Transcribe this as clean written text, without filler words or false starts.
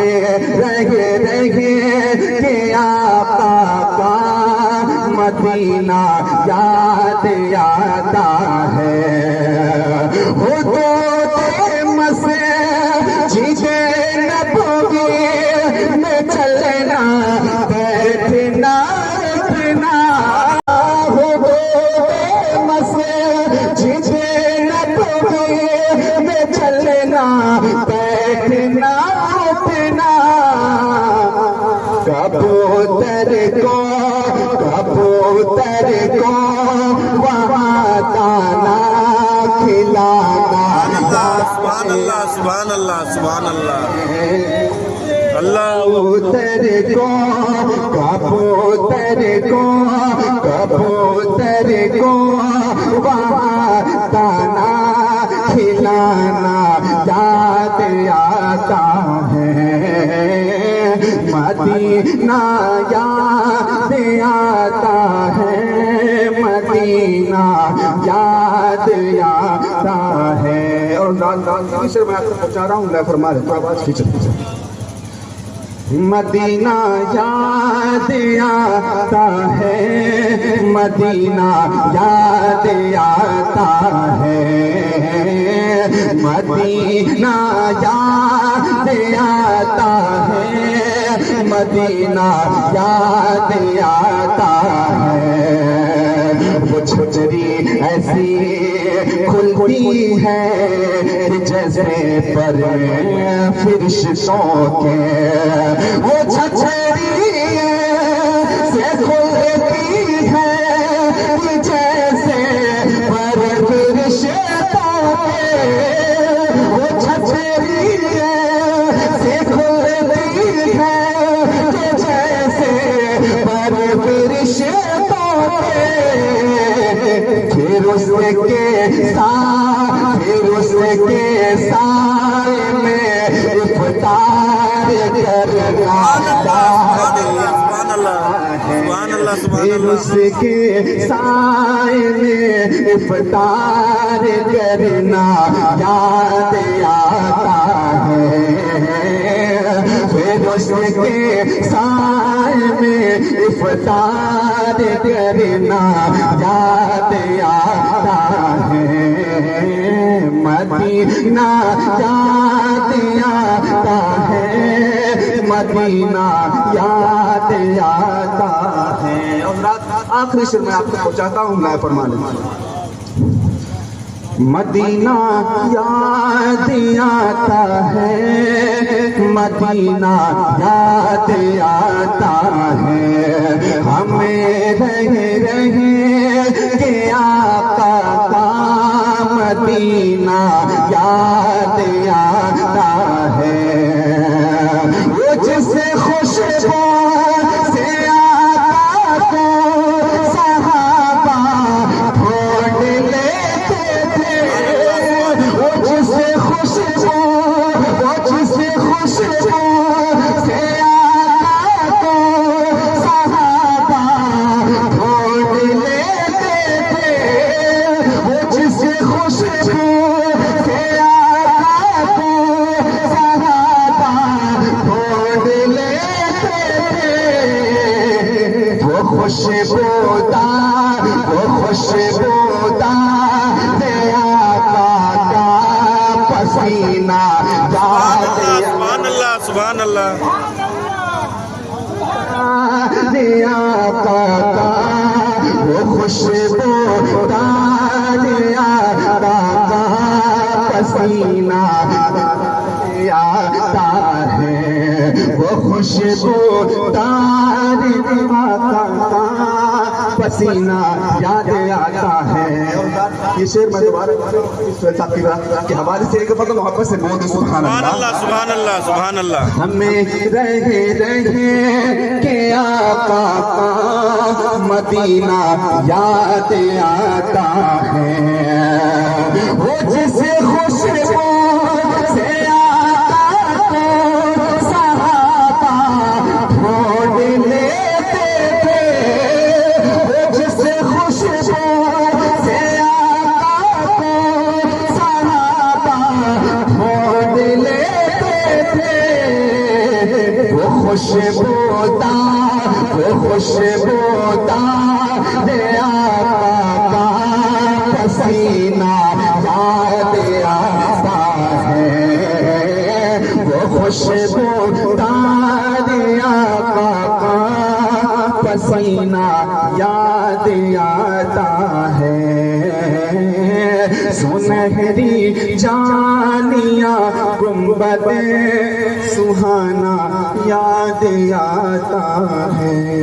हमें रहे रहे के आका का मदीना याद आता है। हो तो मसे जीजे नबवी में चलना बैठना उठना। हो तो मसे जीजे नबवी में चलना बैठना उठना। कबूतर को वहाँ दाना खिलाना। सुभान अल्लाह सुभान अल्लाह सुभान अल्लाह अल्लाह। कबूतर को वहाँ दाना खिलाना याद आता है। मदीना याद आता है, मदीना याद आता है। और तीसरे मैं आपको पहुंचा रहा हूँ, मैं फरमा रहा हूँ, आवाज खींच। मदीना याद आता है, मदीना याद आता है, मदीना याद आता है, मदीना याद आता है। वो छुचरी ऐसी खुलती है जैसे पर फिरिश्तों के। वो छुचरी से खुलती है जैसे पर फिरिश्तों के। वो छुचरी से खुलती है जैसे पर फिरिश्तों के। फिर उसके साए में इफ्तार करना है। फिर उसके साए में इफ्तार करना याद आता है। फिर उसके साए में इफ्तार करना याद आता है। मदीना याद आता है, मदीना याद आता है। और आखिरी शेर मैं आपको पहुंचाता हूँ, मैं फरमाने। मदीना याद आता है, मदीना याद आता है। हमें रहे के आका का मदीना याद आता है। वो जिससे खुशबू से आका को सहाबा ढूंढ लेते थे। वो जिससे खुशबू से आका को सहाबा ढूंढ लेते थे। वो जिससे खुशबू से आका को सहाबा ढूंढ लेते थे। वो खुशबूदार आका का पसीना सुभान अल्लाह सुभान अल्लाह। आका का वो खुशबूदार आका का पसीना आता है। वो खुशबूदार आका का पसीना याद आता है। ये शेर मैं दोबारा के हवाले से एक मतलब मोहब्बत से बोल दूं। सुभान अल्लाह सुभान अल्लाह सुभान अल्लाह। हमें रहे के आका का मदीना याद आता है। वो जिसे खुशबू से आका को सहाबा ढूंढ लेते थे। वो जिसे खुशबू से आका को सहाबा ढूंढ लेते थे। खुशबूदार आका का पसीना याद आता है, वो खुशबूदार आका का पसीना याद आता है। सुनहरी जानिया गुंबद सुहाना याद आता है।